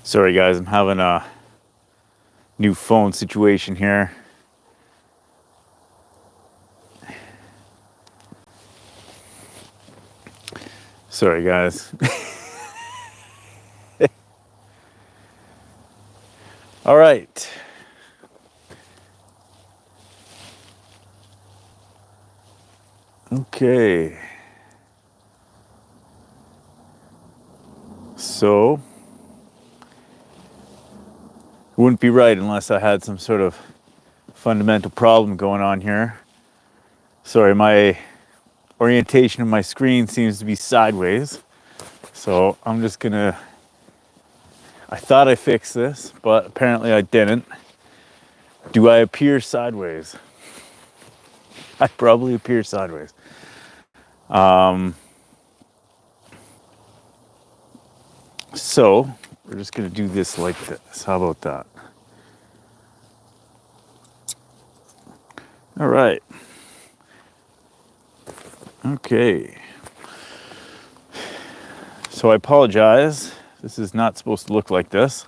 Sorry guys, I'm having a new phone situation here. Sorry guys. All right. Okay. So, it wouldn't be right unless I had some sort of fundamental problem going on here. Sorry, my orientation of my screen seems to be sideways. So I'm just gonna, I thought I fixed this, but apparently I didn't. Do I appear sideways? I probably appear sideways. So we're just gonna do this like this. How about that? All right. Okay. So I apologize. This is not supposed to look like this.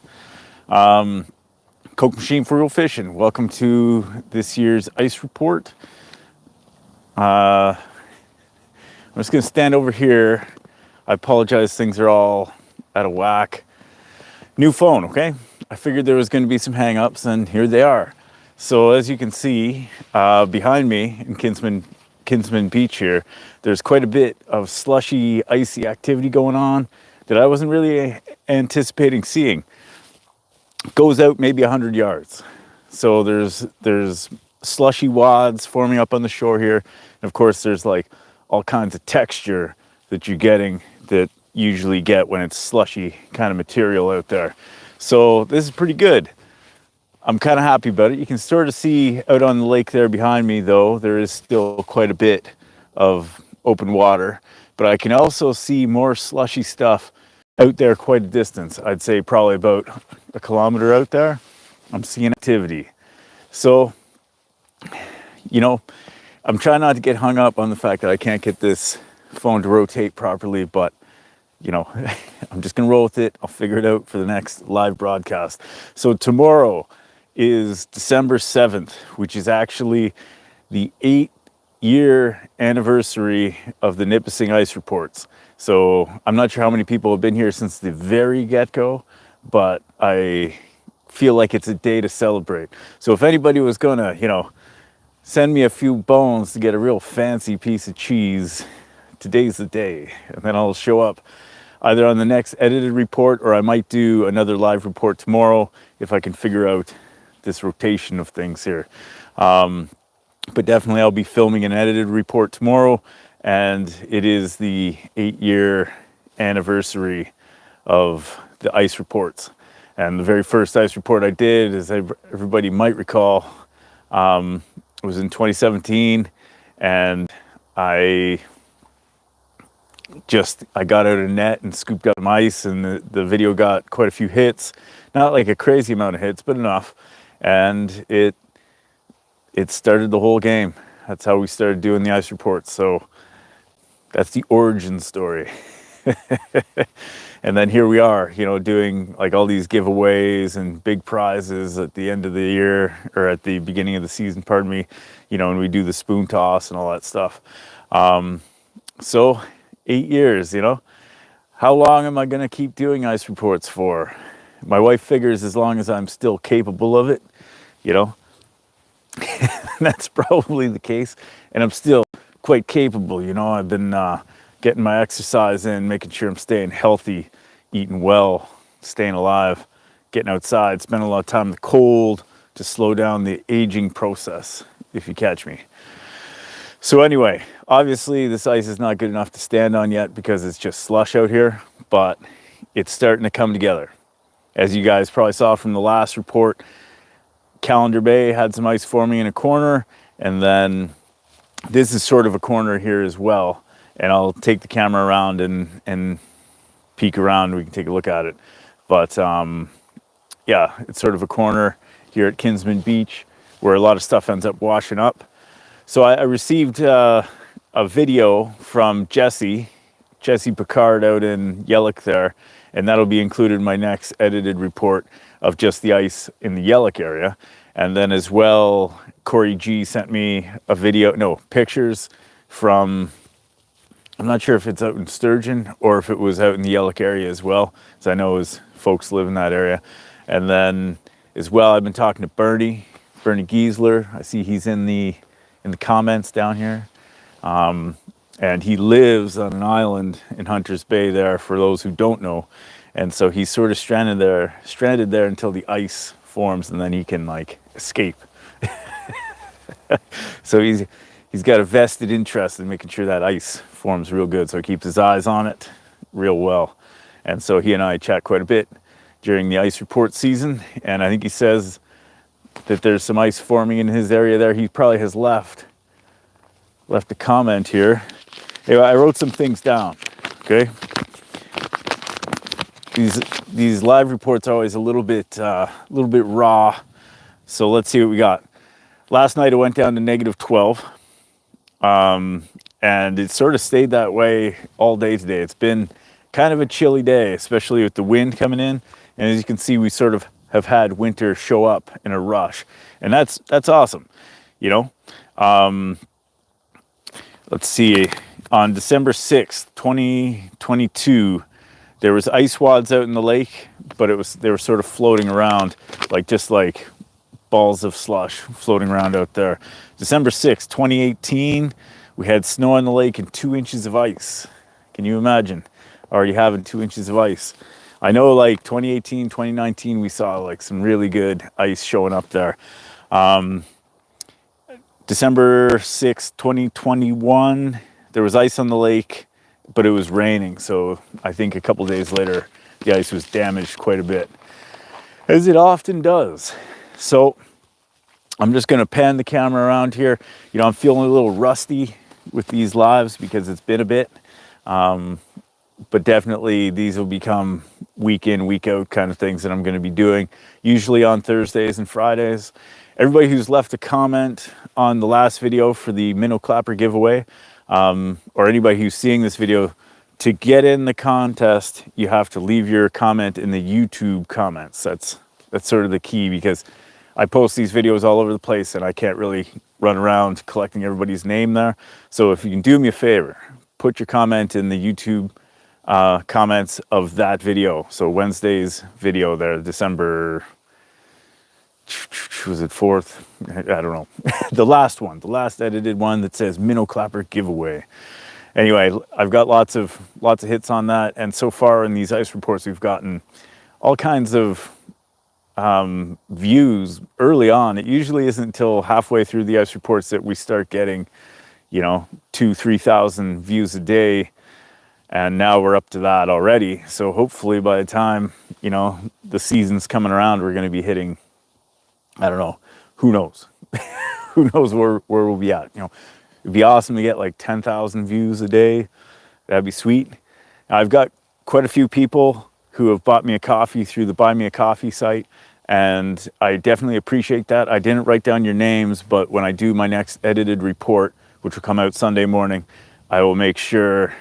Kokemachine for real fishing. Welcome to this year's ice report. I'm just gonna stand over here. I apologize, things are all out of whack. New phone, okay? I figured there was gonna be some hang-ups and here they are. So as you can see, behind me in Kinsmen Beach here, there's quite a bit of slushy, icy activity going on that I wasn't really anticipating seeing. Goes out maybe 100 yards. So there's slushy wads forming up on the shore here. And of course, there's like all kinds of texture that you're getting that you usually get when it's slushy kind of material out there. So this is pretty good. I'm kind of happy about it. You can sort of see out on the lake there behind me, though, there is still quite a bit of open water. But I can also see more slushy stuff out there quite a distance. I'd say probably about a kilometer out there. I'm seeing activity. So, you know, I'm trying not to get hung up on the fact that I can't get this phone to rotate properly, but you know, I'm just gonna roll with it. I'll figure it out for the next live broadcast. So tomorrow is December 7th, which is actually the 8-year anniversary of the Nipissing Ice Reports. So I'm not sure how many people have been here since the very get-go, but I feel like it's a day to celebrate. So if anybody was gonna, you know, send me a few bones to get a real fancy piece of cheese, today's the day. And then I'll show up either on the next edited report or I might do another live report tomorrow if I can figure out this rotation of things here. But definitely I'll be filming an edited report tomorrow, and it is the 8-year anniversary of the ice reports. And the very first ice report I did, as everybody might recall, was in 2017, and I got out a net and scooped up some ice, and the video got quite a few hits. Not like a crazy amount of hits, but enough. And it started the whole game. That's how we started doing the ice reports. So that's the origin story. And then here we are, you know, doing like all these giveaways and big prizes at the end of the year, or at the beginning of the season, pardon me, you know, and we do the spoon toss and all that stuff. So 8 years, you know, how long am I going to keep doing ice reports for? My wife figures as long as I'm still capable of it, you know. That's probably the case, and I'm still quite capable, you know. I've been getting my exercise in, making sure I'm staying healthy, eating well, staying alive, getting outside, spending a lot of time in the cold to slow down the aging process, if you catch me. So anyway, obviously this ice is not good enough to stand on yet because it's just slush out here, but it's starting to come together. As you guys probably saw from the last report, Calendar Bay had some ice forming in a corner, and then this is sort of a corner here as well. And I'll take the camera around and peek around. We can take a look at it. But yeah, it's sort of a corner here at Kinsmen Beach where a lot of stuff ends up washing up. So I received a video from Jesse Jesse Picard out in Yellock there, and that'll be included in my next edited report of just the ice in the Yellock area. And then as well, Corey G sent me a video, no, pictures from, I'm not sure if it's out in Sturgeon or if it was out in the Yellock area as well, because I know his folks live in that area. And then as well, I've been talking to Bernie Giesler. I see he's in the comments down here. And he lives on an island in Hunters Bay there, for those who don't know. And so he's sort of stranded there until the ice forms, and then he can like escape. So he's got a vested interest in making sure that ice forms real good. So he keeps his eyes on it real well. And so he and I chat quite a bit during the ice report season. And I think he says that there's some ice forming in his area there. He probably has left a comment here. Anyway, I wrote some things down, okay? These live reports are always a little bit raw. So let's see what we got. Last night it went down to -12. And it sort of stayed that way all day today. It's been kind of a chilly day, especially with the wind coming in. And as you can see, we sort of have had winter show up in a rush. And that's awesome, you know? Let's see, on December 6th, 2022, there was ice wads out in the lake, but they were sort of floating around, just like balls of slush floating around out there. December 6th, 2018, we had snow on the lake and 2 inches of ice. Can you imagine already having 2 inches of ice? I know 2018, 2019, we saw some really good ice showing up there. December 6th, 2021, there was ice on the lake, but it was raining. So I think a couple days later, the ice was damaged quite a bit, as it often does. So I'm just gonna pan the camera around here. You know, I'm feeling a little rusty with these lives because it's been a bit, but definitely these will become week in, week out kind of things that I'm gonna be doing, usually on Thursdays and Fridays. Everybody who's left a comment on the last video for the Minnow Clapper giveaway, or anybody who's seeing this video, to get in the contest, you have to leave your comment in the YouTube comments. That's sort of the key, because I post these videos all over the place and I can't really run around collecting everybody's name there. So if you can do me a favor, put your comment in the YouTube comments of that video. So Wednesday's video there, December, was it 4th? I don't know. The last edited one that says Minnow Clapper giveaway. Anyway, I've got lots of hits on that, and so far in these ice reports, we've gotten all kinds of views early on. It usually isn't until halfway through the ice reports that we start getting, 2,000-3,000 views a day, and now we're up to that already. So hopefully by the time the season's coming around, we're going to be hitting, I don't know, who knows? Who knows where we'll be at? It'd be awesome to get 10,000 views a day. That'd be sweet. I've got quite a few people who have bought me a coffee through the Buy Me a Coffee site, and I definitely appreciate that. I didn't write down your names, but when I do my next edited report, which will come out Sunday morning, I will make sure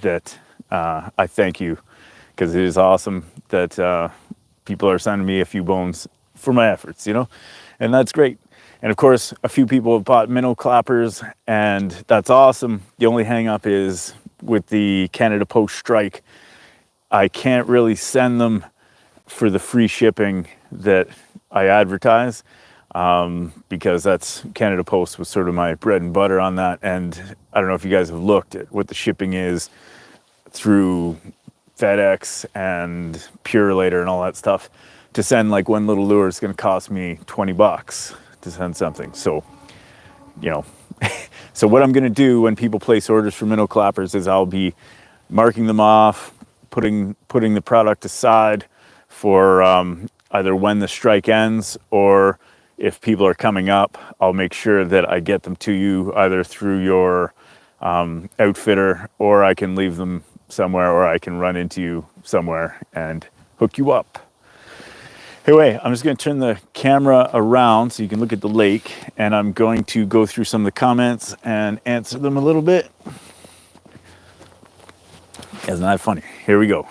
that I thank you, because it is awesome that people are sending me a few bones for my efforts, and that's great. And of course, a few people have bought Minnow Clappers, and that's awesome. The only hang up is with the Canada Post strike, I can't really send them for the free shipping that I advertise, because that's Canada Post was sort of my bread and butter on that. And I don't know if you guys have looked at what the shipping is through FedEx and Purelator and all that stuff. To send one little lure is going to cost me $20 to send something. So, so what I'm going to do when people place orders for Minnow Clappers is I'll be marking them off, putting the product aside for either when the strike ends, or if people are coming up, I'll make sure that I get them to you either through your outfitter, or I can leave them somewhere, or I can run into you somewhere and hook you up. Anyway, I'm just going to turn the camera around so you can look at the lake, and I'm going to go through some of the comments and answer them a little bit. Isn't that funny? Here we go.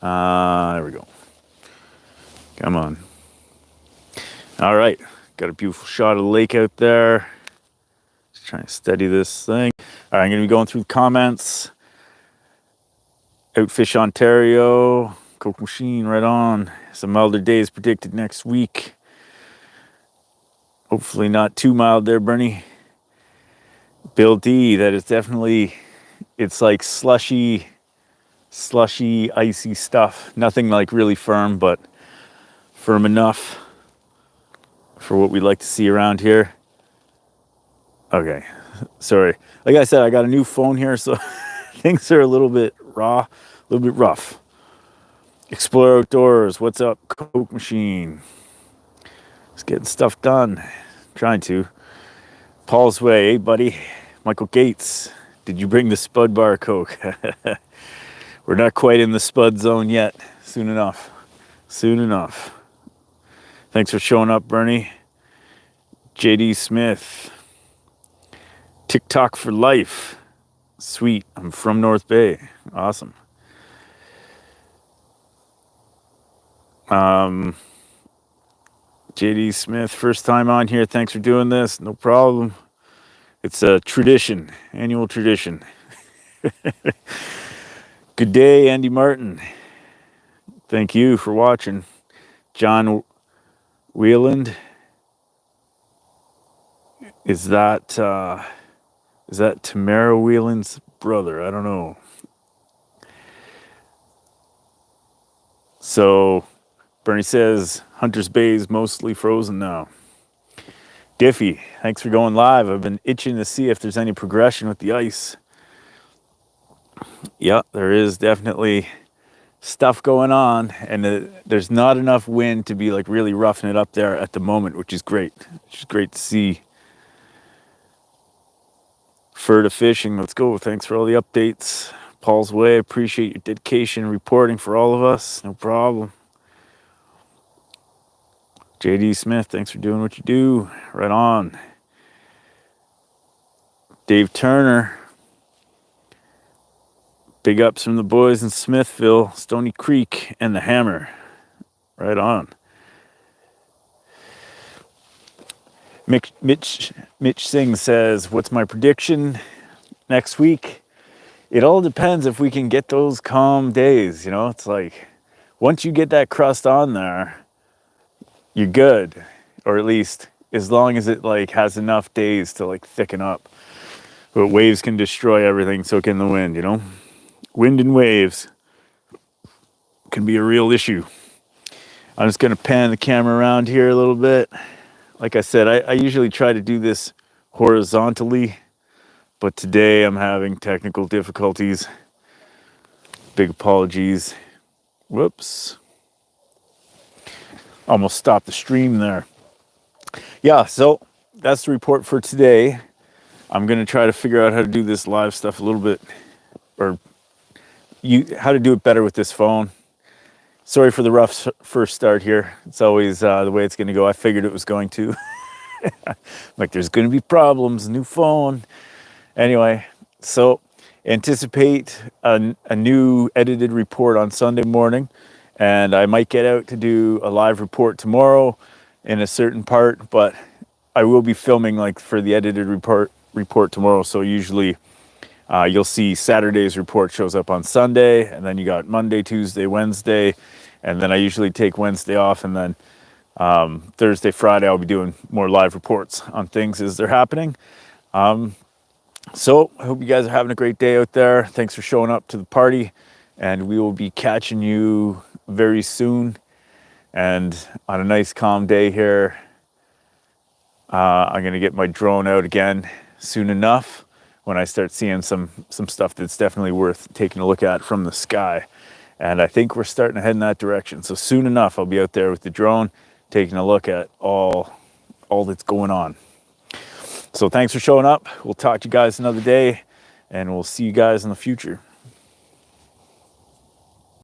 There we go. Come on. All right. Got a beautiful shot of the lake out there. Just trying to steady this thing. All right, I'm going to be going through the comments. Outfish Ontario. Kokemachine, right on. Some milder days predicted next week. Hopefully not too mild there, Bernie. Bill D, that is definitely, it's like slushy, icy stuff. Nothing like really firm, but firm enough for what we like to see around here. Okay, sorry. Like I said, I got a new phone here, so things are a little bit raw, a little bit rough. Explore Outdoors, what's up, Kokemachine? Just getting stuff done, trying to. Paul's Way, hey buddy. Michael Gates, did you bring the Spud Bar Coke? We're not quite in the Spud zone yet. Soon enough. Soon enough. Thanks for showing up, Bernie. JD Smith. TikTok for life. Sweet. I'm from North Bay. Awesome. JD Smith, first time on here. Thanks for doing this. No problem. It's a tradition, annual tradition. Good day, Andy Martin. Thank you for watching. John Wheeland. Is that Tamara Wheeland's brother? I don't know. So Bernie says Hunter's Bay is mostly frozen now. Diffie, thanks for going live. I've been itching to see if there's any progression with the ice. Yeah, there is definitely stuff going on, and there's not enough wind to be like really roughing it up there at the moment, which is great. It's great to see. Further fishing, let's go. Thanks for all the updates. Paul's Way, appreciate your dedication and reporting for all of us. No problem. JD Smith, thanks for doing what you do. Right on. Dave Turner. Big ups from the boys in Smithville, Stony Creek, and the Hammer. Right on. Mitch Singh says, what's my prediction next week? It all depends if we can get those calm days, you know? It's like, once you get that crust on there, you're good. Or at least, as long as it like has enough days to like thicken up. But waves can destroy everything, so can the wind, you know? Wind and waves can be a real issue. I'm just gonna pan the camera around here a little bit. Like I said, I usually try to do this horizontally, but today I'm having technical difficulties. Big apologies. Whoops. Almost stopped the stream there. Yeah, so that's the report for today. I'm gonna try to figure out how to do this live stuff a little bit, or how to do it better with this phone. Sorry for the rough first start here. It's always the way it's gonna go. I figured it was going to. Like there's gonna be problems, new phone. Anyway, so anticipate a new edited report on Sunday morning, and I might get out to do a live report tomorrow in a certain part, but I will be filming like for the edited report tomorrow. So usually you'll see Saturday's report shows up on Sunday, and then you got Monday, Tuesday, Wednesday, and then I usually take Wednesday off, and then Thursday, Friday, I'll be doing more live reports on things as they're happening. So I hope you guys are having a great day out there. Thanks for showing up to the party, and we will be catching you very soon. And on a nice calm day here, I'm gonna get my drone out again soon enough when I start seeing some stuff that's definitely worth taking a look at from the sky. And I think we're starting to head in that direction. So soon enough, I'll be out there with the drone, taking a look at all that's going on. So thanks for showing up. We'll talk to you guys another day, and we'll see you guys in the future.